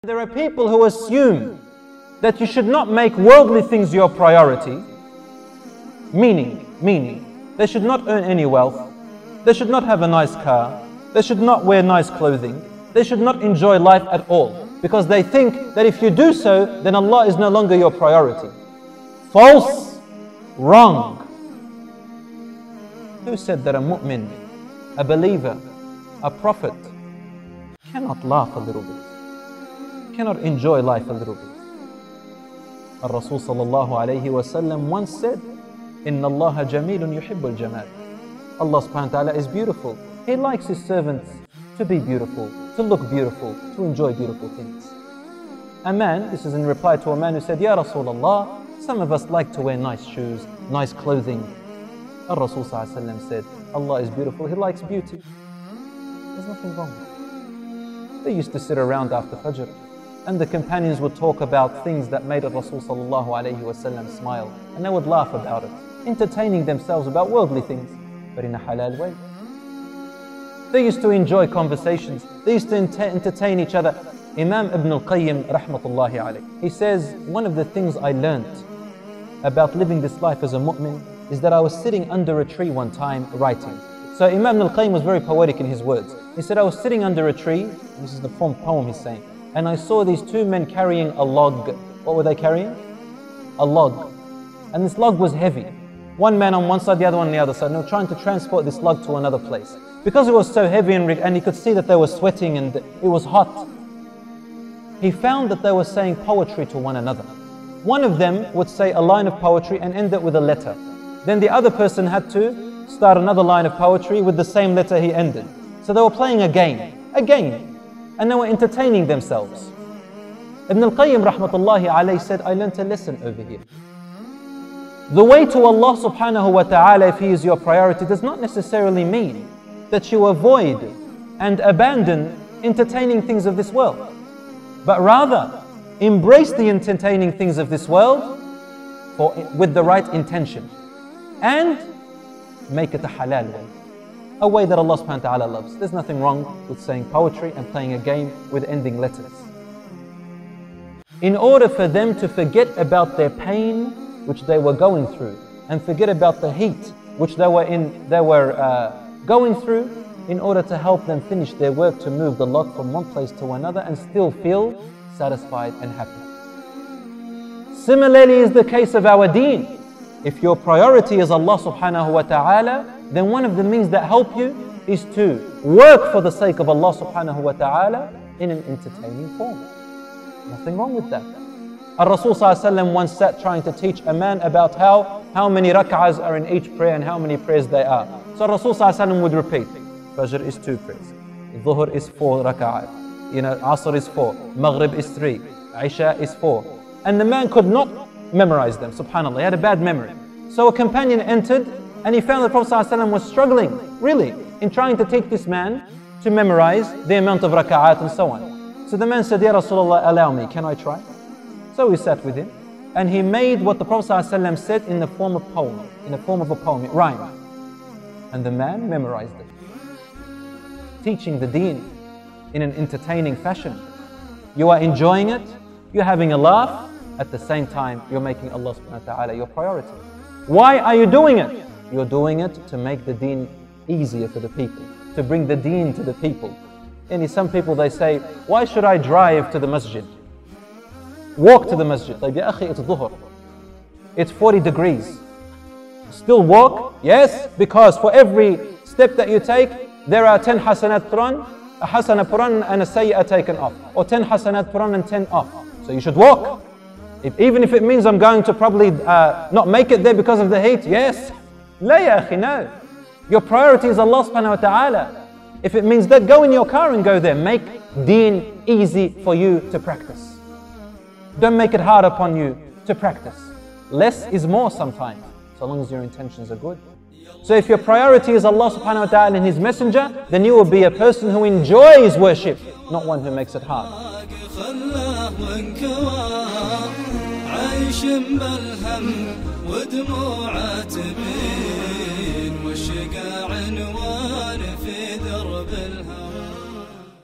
There are people who assume that you should not make worldly things your priority, meaning, they should not earn any wealth, they should not have a nice car, they should not wear nice clothing, they should not enjoy life at all, because they think that if you do so, then Allah is no longer your priority. False, wrong. Who said that a mu'min, a believer, a prophet cannot laugh a little bit, cannot enjoy life a little bit? Al-Rasul sallallahu alayhi wa sallam once said, Inna Allaha jamilun yuhibbul jamal. Allah subhanahu wa ta'ala is beautiful. He likes His servants to be beautiful, to look beautiful, to enjoy beautiful things. A man, this is in reply to a man who said, Ya Rasulullah, some of us like to wear nice shoes, nice clothing. Al-Rasul sallallahu alayhi wa sallam said, Allah is beautiful, He likes beauty. There's nothing wrong. They used to sit around after Fajr, and the companions would talk about things that made Rasul sallallahu alayhi wa sallam smile, and they would laugh about it, entertaining themselves about worldly things, but in a halal way. They used to enjoy conversations, they used to entertain each other. Imam Ibn al-Qayyim rahmatullahi alayh, he says, one of the things I learnt about living this life as a mu'min is that I was sitting under a tree one time writing. So Imam al-Qayyim was very poetic in his words. He said, I was sitting under a tree, this is the poem he's saying, and I saw these two men carrying a log. What were they carrying? A log. And this log was heavy. One man on one side, the other one on the other side. And they were trying to transport this log to another place. Because it was so heavy and he could see that they were sweating and it was hot, he found that they were saying poetry to one another. One of them would say a line of poetry and end it with a letter. Then the other person had to start another line of poetry with the same letter he ended. So they were playing a game. And they were entertaining themselves. Ibn al-Qayyim rahmatullahi alayhi said, I learned a lesson over here. The way to Allah subhanahu wa ta'ala, if He is your priority, does not necessarily mean that you avoid and abandon entertaining things of this world. But rather, embrace the entertaining things of this world with the right intention. And make it a halal way. A way that Allah subhanahu wa ta'ala loves. There's nothing wrong with saying poetry and playing a game with ending letters. In order for them to forget about their pain which they were going through, and forget about the heat which they were going through, in order to help them finish their work to move the log from one place to another and still feel satisfied and happy. Similarly is the case of our deen. If your priority is Allah subhanahu wa ta'ala, then one of the means that help you is to work for the sake of Allah subhanahu wa ta'ala in an entertaining form. Nothing wrong with that. Al-Rasul sallallahu alayhi wa sallam once sat trying to teach a man about how many rak'ahs are in each prayer and how many prayers they are. So Al-Rasul sallallahu alayhi wa sallam would repeat, Fajr is 2 prayers, Dhuhr is 4 rak'ahs, Asr is 4, Maghrib is 3, Isha is 4. And the man could not memorize them, subhanAllah, he had a bad memory. So a companion entered and he found that the Prophet ﷺ was struggling, really, in trying to teach this man to memorize the amount of raka'at and so on. So the man said, Ya Rasulullah, allow me, can I try? So we sat with him and he made what the Prophet ﷺ said in the form of poem, it rhymed. And the man memorized it. Teaching the deen in an entertaining fashion. You are enjoying it, you're having a laugh, at the same time you're making Allah subhanahu wa ta'ala your priority. Why are you doing it? You're doing it to make the deen easier for the people, to bring the deen to the people. And some people, they say, why should I drive to the masjid? Walk to the masjid. Like, Ya akhi, it's dhuhr. It's 40 degrees. Still walk? Yes, because for every step that you take, there are 10 hasanat put on, a hasana put on and a sayyah taken off. Or 10 hasanat put on and 10 off. So you should walk. Even if it means I'm going to probably not make it there because of the heat, yes. La ya akhi, no. Your priority is Allah subhanahu wa ta'ala. If it means that, go in your car and go there. Make deen easy for you to practice. Don't make it hard upon you to practice. Less is more sometimes, so long as your intentions are good. So if your priority is Allah subhanahu wa ta'ala and His Messenger, then you will be a person who enjoys worship, not one who makes it hard. عايش بالهم ودموعه تبين والشقا عنوان